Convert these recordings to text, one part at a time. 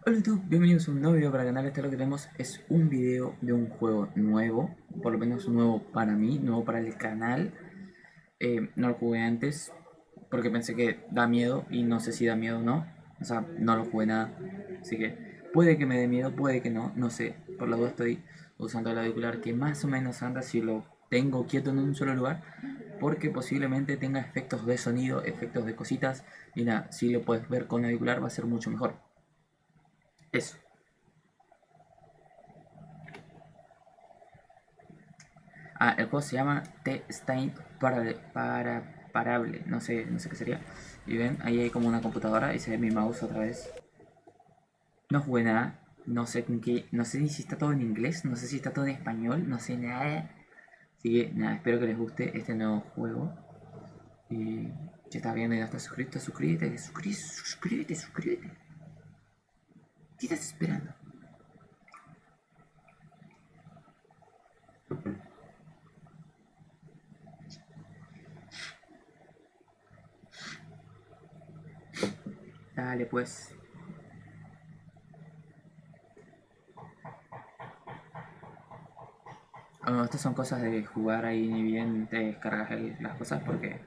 Hola YouTube, bienvenidos a un nuevo video para el canal. Este lo que tenemos es un video de un juego nuevo, por lo menos nuevo para mí, nuevo para el canal. No lo jugué antes porque pensé que da miedo y no sé si da miedo o no. O sea, no lo jugué nada, así que puede que me dé miedo, puede que no, no sé. Por la duda estoy usando el auricular que más o menos anda si lo tengo quieto en un solo lugar, porque posiblemente tenga efectos de sonido, efectos de cositas. Y nada, si lo puedes ver con auricular va a ser mucho mejor. Eso. Ah, el juego se llama The Stain Parable, no sé qué sería. Y ven, ahí hay como una computadora y se ve mi mouse otra vez. No jugué nada, no sé con qué, no sé ni si está todo en inglés, no sé si está todo en español, no sé nada. Así que nada, espero que les guste este nuevo juego. Y si estás viendo y no estás suscrito, suscríbete. ¿Qué estás esperando? Dale pues. Bueno, estas son cosas de jugar ahí, ni bien te descargas las cosas porque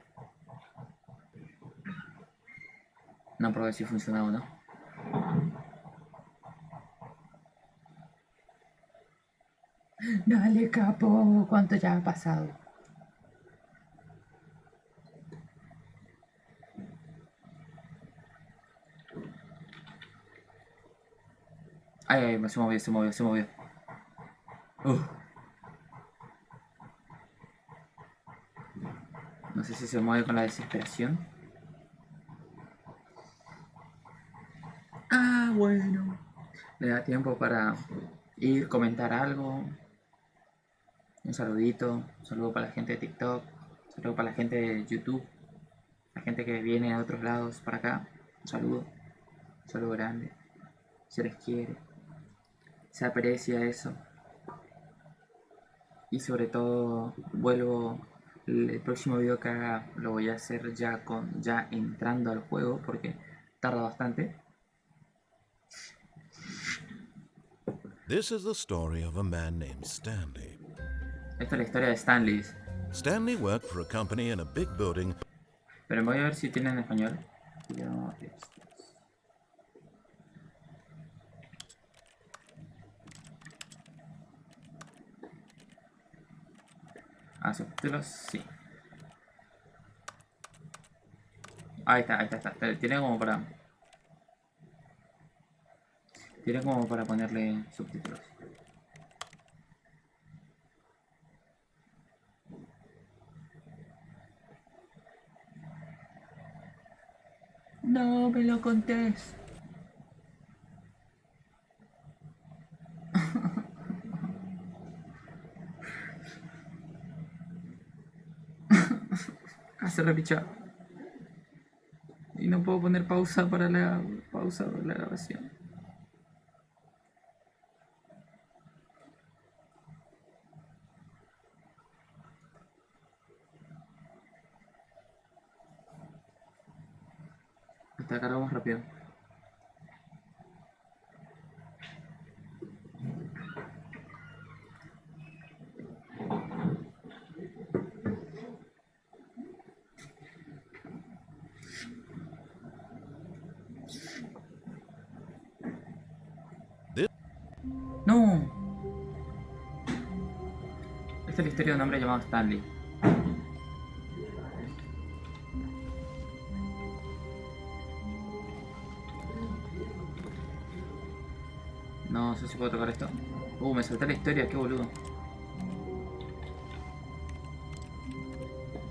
no probé si funciona o no. Dale, capo, ¿cuánto ya ha pasado? Ay, ay, se movió. Uf, no sé si se mueve con la desesperación. Ah, bueno. Le da tiempo para ir, comentar algo. Un saludito. Un saludo para la gente de TikTok. Un saludo para la gente de YouTube. La gente que viene de otros lados para acá. Un saludo. Un saludo grande. Se les quiere. Se aprecia eso. Y sobre todo, vuelvo. El próximo video que haga lo voy a hacer ya entrando al juego porque tarda bastante. This is the story of a man named Stanley. Esta es la historia de Stanley. Stanley worked for a company in a big building. Pero voy a ver si tienen en español. Yo, subtítulos, sí. Ahí está. Tiene como para ponerle subtítulos. No me lo contés. Hace repichar. Y no puedo poner pausa de la grabación. Hasta cargamos rápido. This No. Esta es la historia de un hombre llamado Stanley. No sé si puedo tocar esto. Me salté la historia, qué boludo.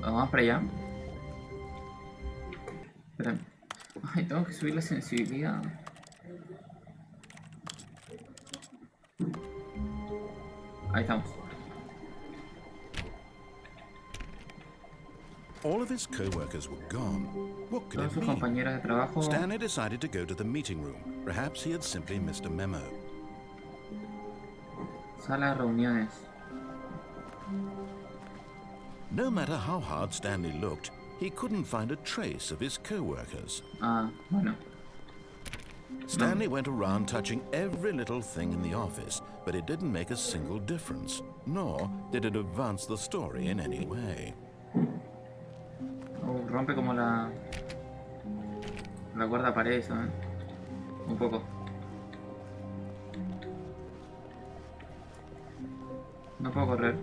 Vamos para allá. Espera. Ay, tengo que subir la sensibilidad. Ahí estamos. all of his co-workers were gone. What could Todos it sus mean? compañeros de trabajo. Stanley decided to go to the meeting room. Perhaps he had simply missed a memo. Sala de reuniones. No matter how hard Stanley looked, he couldn't find a trace of his co-workers. Ah, bueno. Stanley went around touching every little thing in the office, but it didn't make a single difference, nor did it advance the story in any way. Oh, rompe como la cuerda pared, ¿sabes? Un poco. No puedo correr.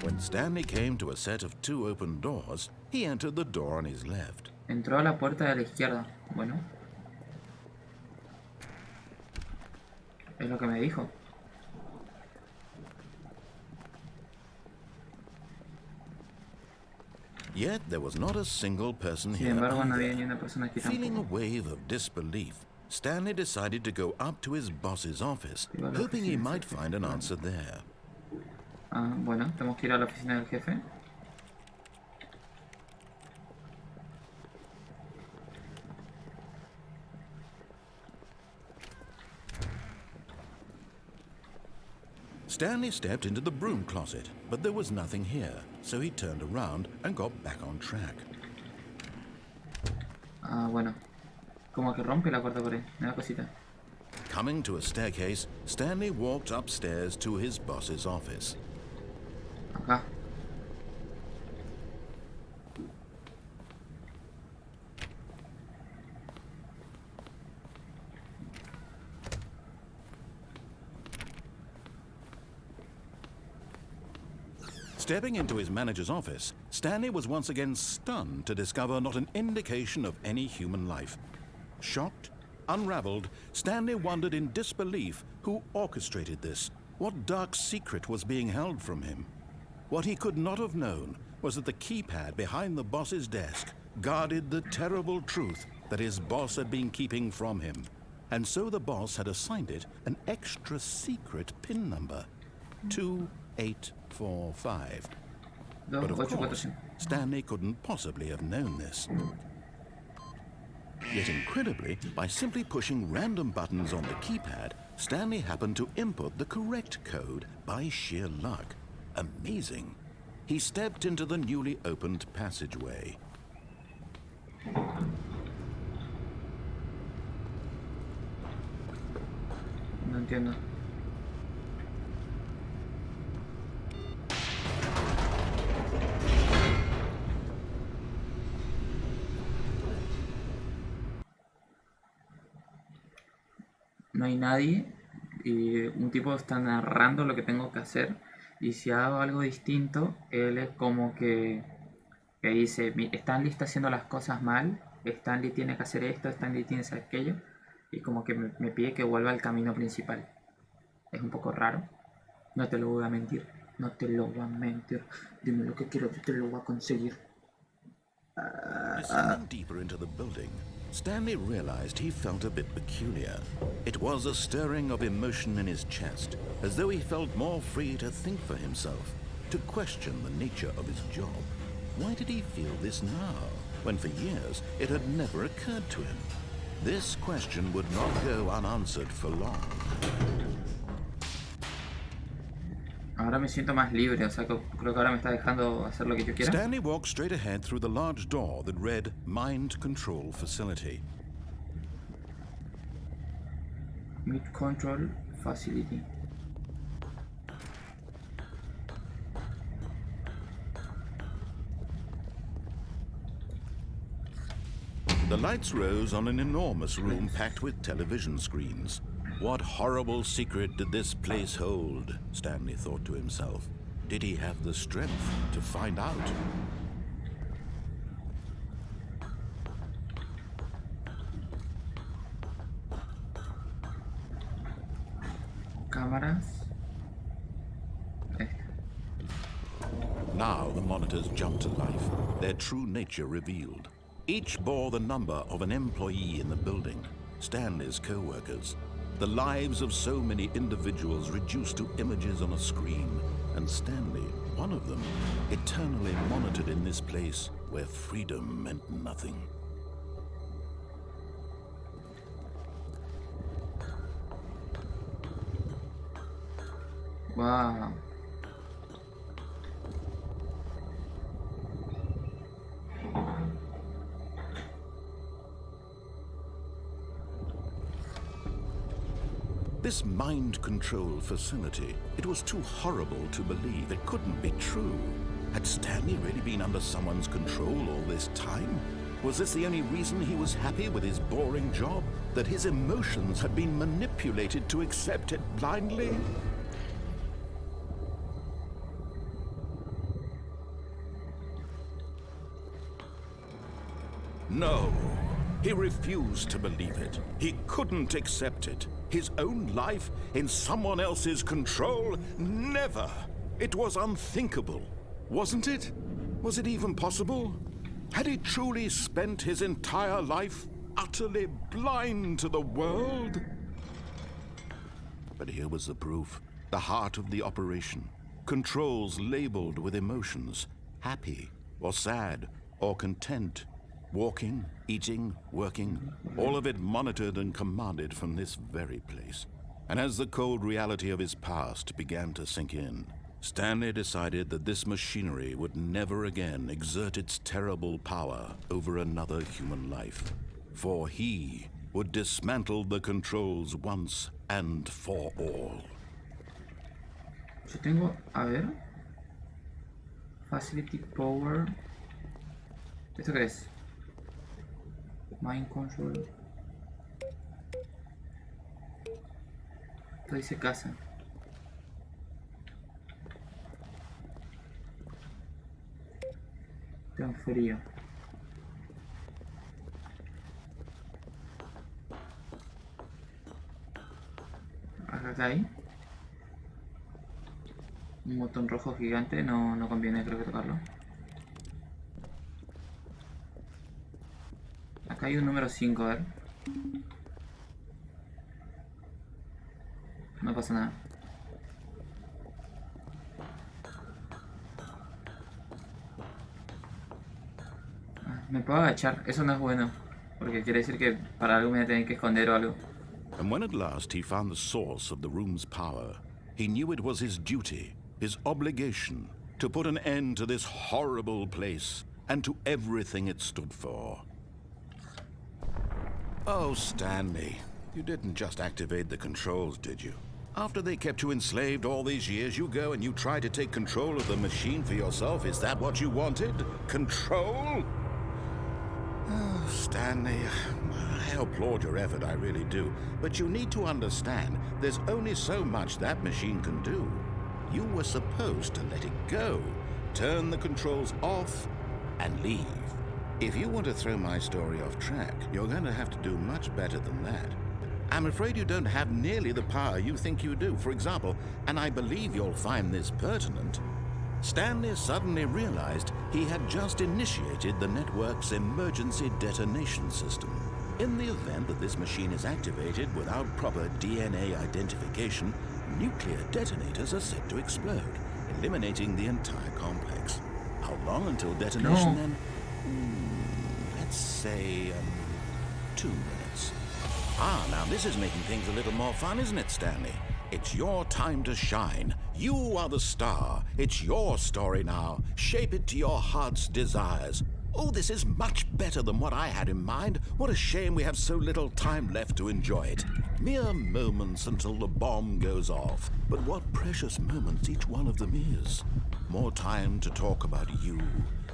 When Stanley came to a set of 2 open doors, he entered the door on his left. Entró a la puerta de la izquierda. Bueno. Es lo que me dijo. Yet there was not a single person Sin here embargo, no había either. ni una persona aquí Feeling a tampoco. wave of disbelief, Stanley decided to go up to his boss's office, Iba a la hoping he oficina might del find an jefe. answer there. Ah, bueno, tenemos que ir a la oficina del jefe. Stanley stepped into the broom closet, but there was nothing here, so he turned around and got back on track. Ah, bueno. Como que rompe la cuarta pared. Me da cosita. Coming to a staircase, Stanley walked upstairs to his boss's office. Acá. Stepping into his manager's office, Stanley was once again stunned to discover not an indication of any human life. Shocked, unraveled, Stanley wondered in disbelief who orchestrated this, what dark secret was being held from him. What he could not have known was that the keypad behind the boss's desk guarded the terrible truth that his boss had been keeping from him. And so the boss had assigned it an extra secret PIN number, 2845. But of course, Stanley couldn't possibly have known this. Yet incredibly, by simply pushing random buttons on the keypad, Stanley happened to input the correct code by sheer luck. Amazing. He stepped into the newly opened passageway. No entiendo. No hay nadie y un tipo está narrando lo que tengo que hacer y si hago algo distinto, él es como que dice, Stanley está haciendo las cosas mal, Stanley tiene que hacer esto, Stanley tiene que hacer aquello y como que me pide que vuelva al camino principal. Es un poco raro, no te lo voy a mentir, no te lo voy a mentir, dime lo que quiero, yo te lo voy a conseguir. Descending deeper into the building, Stanley realized he felt a bit peculiar. It was a stirring of emotion in his chest, as though he felt more free to think for himself, to question the nature of his job. Why did he feel this now, when for years it had never occurred to him? This question would not go unanswered for long. Ahora me siento más libre, o sea que creo que ahora me está dejando hacer lo que yo quiera. Stanley walked straight ahead through the large door that read Mind Control Facility. Mid Control Facility. The lights rose on an enormous room packed with television screens. What horrible secret did this place hold? Stanley thought to himself. Did he have the strength to find out? Cámaras. Now the monitors jumped to life, their true nature revealed. Each bore the number of an employee in the building, Stanley's co-workers. The lives of so many individuals reduced to images on a screen, and Stanley, one of them, eternally monitored in this place where freedom meant nothing. Wow. This mind control facility, it was too horrible to believe. It couldn't be true. Had Stanley really been under someone's control all this time? Was this the only reason he was happy with his boring job? That his emotions had been manipulated to accept it blindly? No. He refused to believe it. He couldn't accept it. His own life in someone else's control? Never! It was unthinkable. Wasn't it? Was it even possible? Had he truly spent his entire life utterly blind to the world? But here was the proof. The heart of the operation. Controls labeled with emotions. Happy, or sad, or content. Walking, eating, working, all of it monitored and commanded from this very place. And as the cold reality of his past began to sink in, Stanley decided that this machinery would never again exert its terrible power over another human life. For he would dismantle the controls once and for all. Yo tengo, a ver, Facility Power. ¿Esto qué es? Mind Control. Esto dice casa. Tengo frío. Acá hay un botón rojo gigante, no conviene creo que tocarlo. Acá hay un número 5, a ver. No pasa nada. Me puedo agachar, eso no es bueno. Porque quiere decir que para algo me voy a tener que esconder o algo. And when at last he found the source of the room's power, he knew it was his duty, his obligation, to put an end to this horrible place and to everything it stood for. Oh, Stanley, you didn't just activate the controls, did you? After they kept you enslaved all these years, you go and you try to take control of the machine for yourself. Is that what you wanted? Control? Oh, Stanley, I applaud your effort, I really do. But you need to understand, there's only so much that machine can do. You were supposed to let it go, turn the controls off, and leave. If you want to throw my story off track, you're going to have to do much better than that. I'm afraid you don't have nearly the power you think you do. For example, and I believe you'll find this pertinent, Stanley suddenly realized he had just initiated the network's emergency detonation system. In the event that this machine is activated without proper DNA identification, nuclear detonators are set to explode, eliminating the entire complex. How long until detonation then? Let's say 2 minutes. Ah, now this is making things a little more fun, isn't it, Stanley? It's your time to shine. You are the star. It's your story now. Shape it to your heart's desires. Oh, this is much better than what I had in mind. What a shame we have so little time left to enjoy it. Mere moments until the bomb goes off. But what precious moments each one of them is. More time to talk about you,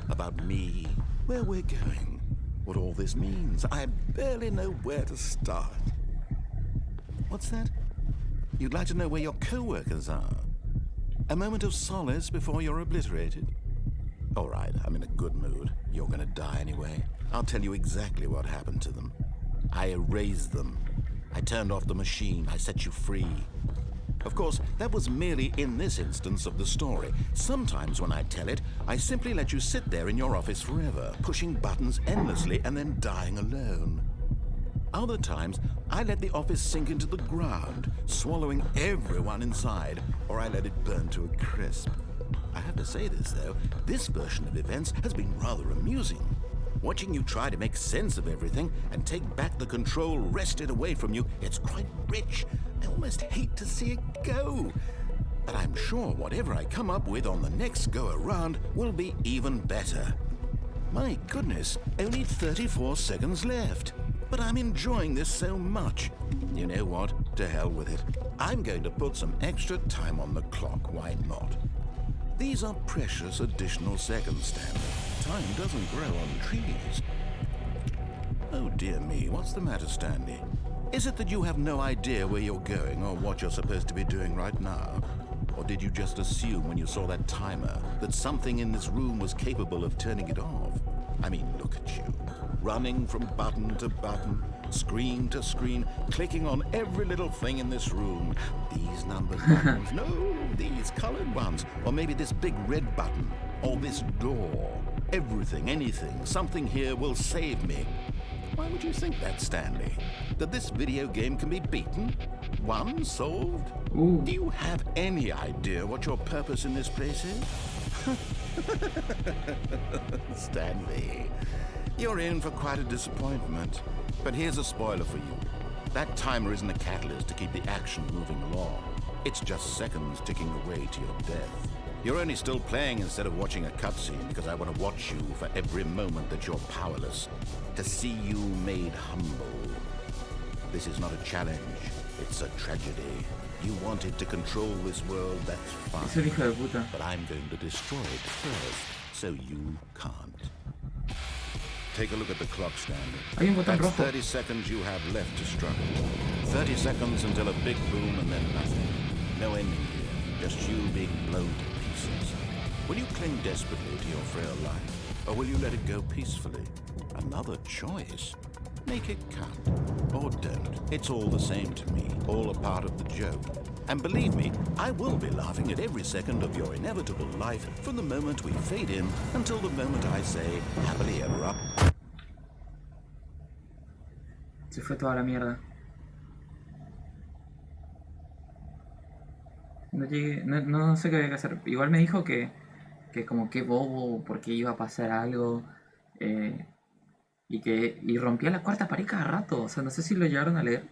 about me, where we're going, what all this means. I barely know where to start. What's that? You'd like to know where your co-workers are? A moment of solace before you're obliterated? All right, I'm in a good mood. You're gonna die anyway. I'll tell you exactly what happened to them. I erased them. I turned off the machine. I set you free. Of course, that was merely in this instance of the story. Sometimes when I tell it, I simply let you sit there in your office forever, pushing buttons endlessly and then dying alone. Other times, I let the office sink into the ground, swallowing everyone inside, or I let it burn to a crisp. I have to say this, though, this version of events has been rather amusing. Watching you try to make sense of everything and take back the control wrested away from you, it's quite rich. I almost hate to see it go. But I'm sure whatever I come up with on the next go-around will be even better. My goodness, only 34 seconds left. but I'm enjoying this so much. You know what? To hell with it. I'm going to put some extra time on the clock. Why not? These are precious additional seconds, Stanley. Time doesn't grow on trees. Oh dear me, what's the matter, Stanley? Is it that you have no idea where you're going or what you're supposed to be doing right now? Or did you just assume when you saw that timer that something in this room was capable of turning it off? I mean, look at you. Running from button to button, screen to screen, clicking on every little thing in this room. These numbered buttons, no, these colored ones. Or maybe this big red button, or this door. Everything, anything, something here will save me. Why would you think that, Stanley? That this video game can be beaten? Won? Solved? Ooh. Do you have any idea what your purpose in this place is? Stanley, you're in for quite a disappointment. But here's a spoiler for you. That timer isn't a catalyst to keep the action moving along. It's just seconds ticking away to your death. You're only still playing instead of watching a cutscene because I want to watch you for every moment that you're powerless. To see you made humble. This is not a challenge. It's a tragedy. You wanted to control this world, that's fine. Es un hijo de puta. But I'm going to destroy it first, so you can't. Take a look at the clock, Stanley. Hay un botón That's rojo. 30 seconds you have left to struggle. 30 seconds until a big boom and then nothing. No ending here, just you being blown to pieces. Will you cling desperately to your frail life, or will you let it go peacefully? Another choice. Make it count, or don't. It's all the same to me, all a part of the joke. And believe me, I will be laughing at every second of your inevitable life from the moment we fade in until the moment I say, happily ever after. Se fue toda la mierda. No llegué, no sé qué había que hacer. Igual me dijo que como que bobo, porque iba a pasar algo. Y rompía la cuarta pared cada rato. O sea, no sé si lo llegaron a leer,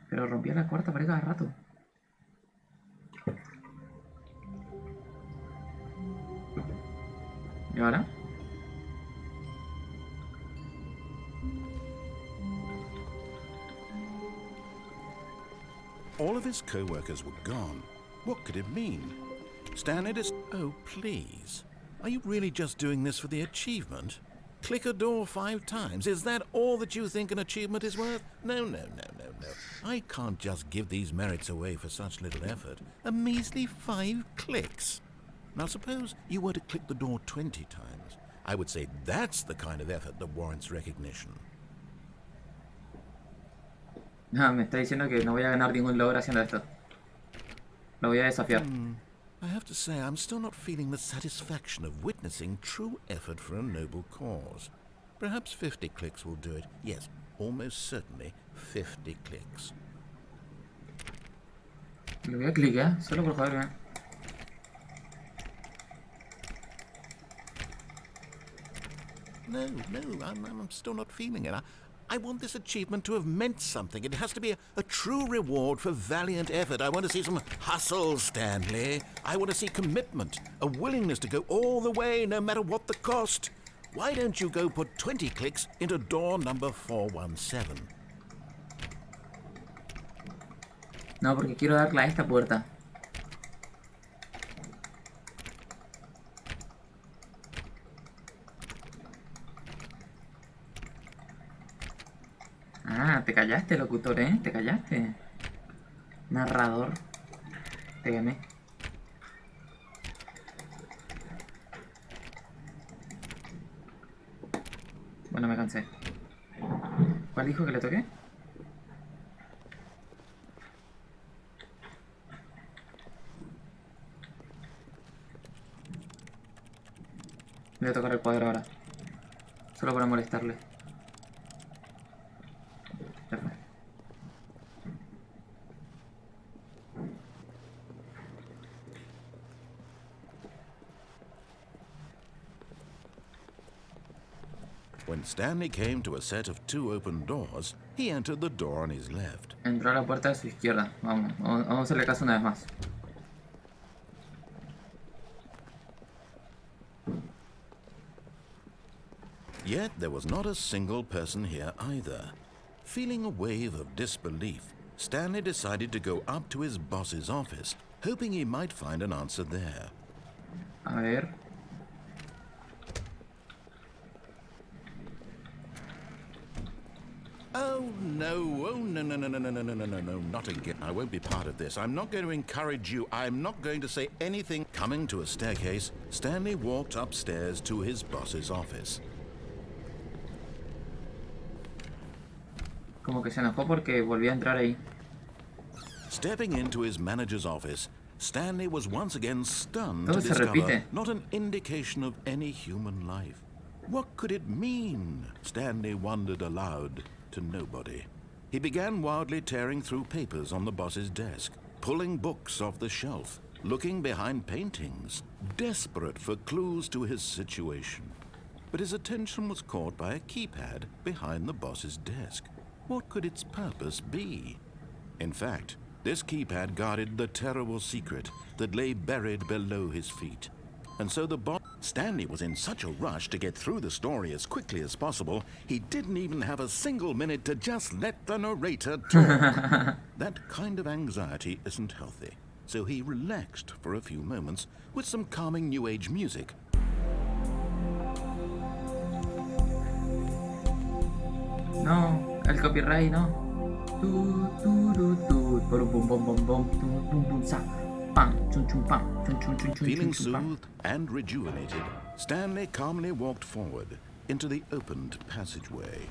pero rompía la cuarta pared cada rato. ¿Y ahora? All of his co-workers were gone. What could it mean? Stanley is... Oh, please. Are you really just doing this for the achievement? Click a door 5 times. Is that all that you think an achievement is worth? No. I can't just give these merits away for such little effort. A measly 5 clicks. Now suppose you were to click the door 20 times. I would say that's the kind of effort that warrants recognition. No, me está diciendo que no voy a ganar ningún logro haciendo esto. Lo voy a desafiar. I have to say, I'm still not feeling the satisfaction of witnessing true effort for a noble cause. Perhaps 50 clicks will do it. Yes, almost certainly 50 clicks. Le voy a clicar, solo por joder, No, I'm still not feeling it. I want this achievement to have meant something. It has to be a true reward for valiant effort. I want to see some hustle, Stanley. I want to see commitment, a willingness to go all the way, no matter what the cost. Why don't you go put 20 clicks into door number 417? No, porque quiero darle a esta puerta. Ah, te callaste, locutor, ¿eh? Te callaste. Narrador. Te gané. Bueno, me cansé. ¿Cuál dijo que le toqué? Le voy a tocar el cuadro ahora. Solo para molestarle. Ya fue. When Stanley came to a set of 2 open doors, he entered the door on his left. Entró a la puerta de su izquierda. Vamos a hacerle caso una vez más. Yet there was not a single person here either. Feeling a wave of disbelief, Stanley decided to go up to his boss's office, hoping he might find an answer there. A ver. Oh, no, no, not again. I won't be part of this. I'm not going to encourage you. I'm not going to say anything. Coming to a staircase, Stanley walked upstairs to his boss's office. Como que se enojó porque volví a entrar ahí. Stepping into his manager's office, Stanley was once again stunned to Todo se discover repite. not an indication of any human life. What could it mean? Stanley wondered aloud to nobody. He began wildly tearing through papers on the boss's desk, pulling books off the shelf, looking behind paintings, desperate for clues to his situation. But his attention was caught by a keypad behind the boss's desk. What could its purpose be? In fact, this keypad guarded the terrible secret that lay buried below his feet. And so Stanley was in such a rush to get through the story as quickly as possible, he didn't even have a single minute to just let the narrator talk. That kind of anxiety isn't healthy, so he relaxed for a few moments with some calming New Age music. No, el copyright, no. Feeling soothed and rejuvenated, Stanley calmly walked forward into the opened passageway.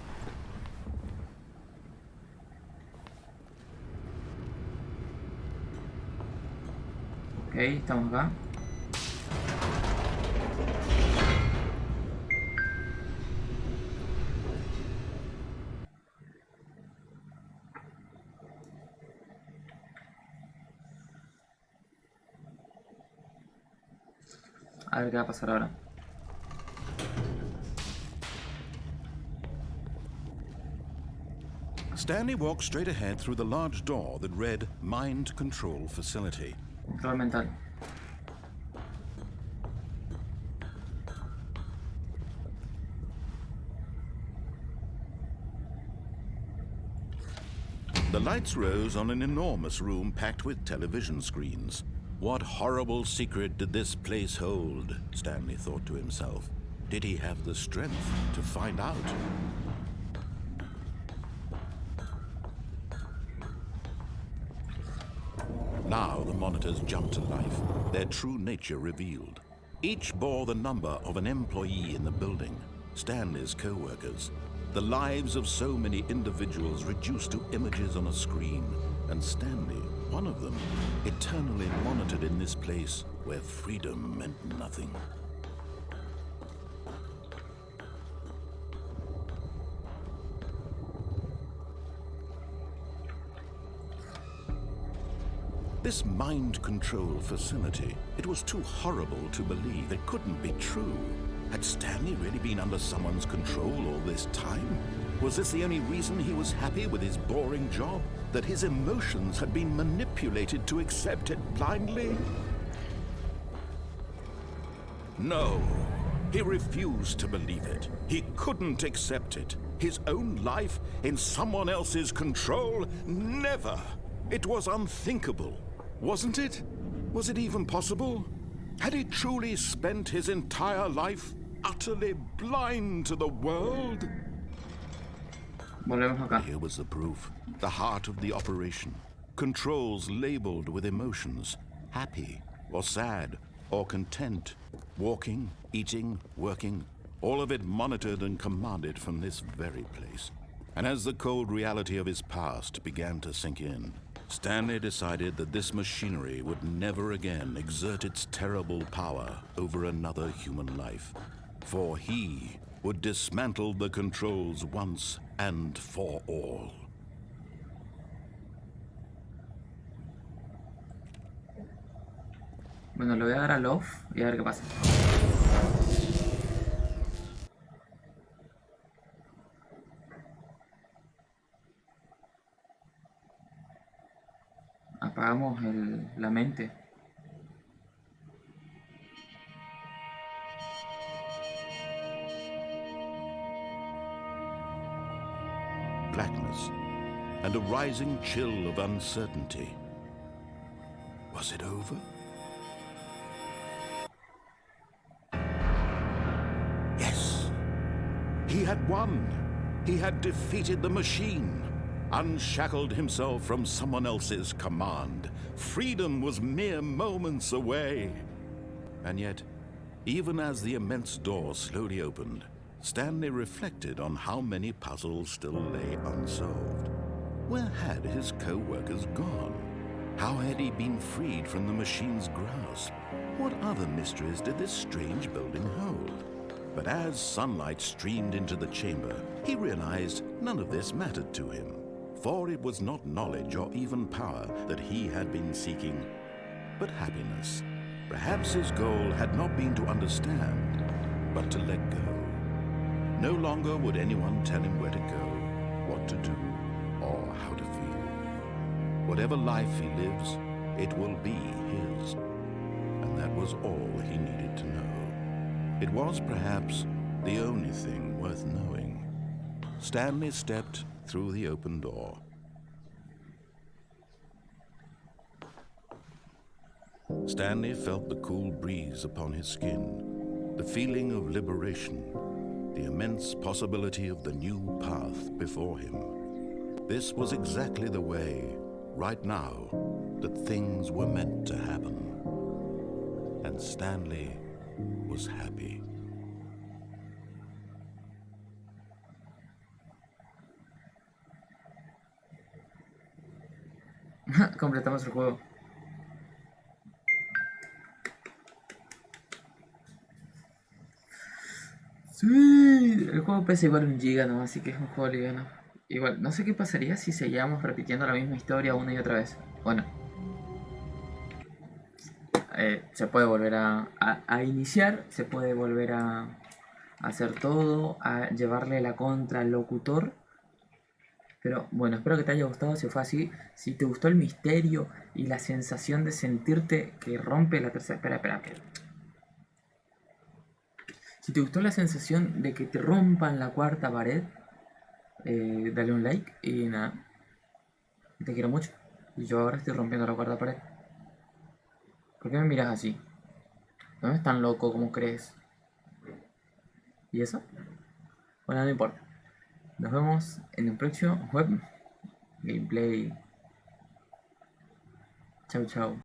Ok, estamos acá. A ver qué va a pasar ahora. Stanley walked straight ahead through the large door that read Mind Control Facility. Control mental. The lights rose on an enormous room packed with television screens. What horrible secret did this place hold? Stanley thought to himself. Did he have the strength to find out? Now the monitors jumped to life, their true nature revealed. Each bore the number of an employee in the building, Stanley's co-workers. The lives of so many individuals reduced to images on a screen, and Stanley, one of them, eternally monitored in this place where freedom meant nothing. This mind control facility, it was too horrible to believe. It couldn't be true. Had Stanley really been under someone's control all this time? Was this the only reason he was happy with his boring job? That his emotions had been manipulated to accept it blindly? No, he refused to believe it. He couldn't accept it. His own life in someone else's control? Never! It was unthinkable. Wasn't it? Was it even possible? Had he truly spent his entire life utterly blind to the world? Volvemos acá. Here was the proof. The heart of the operation. Controls labeled with emotions. Happy, or sad, or content. Walking, eating, working. All of it monitored and commanded from this very place. And as the cold reality of his past began to sink in, Stanley decided that this machinery would never again exert its terrible power over another human life. For he would dismantle the controls once and for all. Bueno, le voy a dar a L.O.L y a ver qué pasa. Apagamos la mente. Blackness rising chill of uncertainty. Was it over? Yes. He had won. He had defeated the machine, unshackled himself from someone else's command. Freedom was mere moments away. And yet, even as the immense door slowly opened, Stanley reflected on how many puzzles still lay unsolved. Where had his co-workers gone? How had he been freed from the machine's grasp? What other mysteries did this strange building hold? But as sunlight streamed into the chamber, he realized none of this mattered to him, for it was not knowledge or even power that he had been seeking, but happiness. Perhaps his goal had not been to understand, but to let go. No longer would anyone tell him where to go, what to do, or how to feel. Whatever life he lives, it will be his. And that was all he needed to know. It was perhaps the only thing worth knowing. Stanley stepped through the open door. Stanley felt the cool breeze upon his skin, the feeling of liberation, the immense possibility of the new path before him. This was exactly the way, right now, that things were meant to happen. And Stanley was happy. Completamos el juego. Sí, el juego pesa igual 1 GB, ¿no? Así que es un juego liviano. Igual, no sé qué pasaría si seguíamos repitiendo la misma historia una y otra vez. Bueno, se puede volver a iniciar, se puede volver a hacer todo, a llevarle la contra al locutor. Pero bueno, espero que te haya gustado. Si fue así, si te gustó el misterio y la sensación de sentirte que rompe la tercera... Espera. Si te gustó la sensación de que te rompan la cuarta pared, dale un like y nada. Te quiero mucho. Y yo ahora estoy rompiendo la cuarta pared. ¿Por qué me miras así? No es tan loco como crees. ¿Y eso? Bueno, no importa. Nos vemos en el próximo web gameplay. Chau.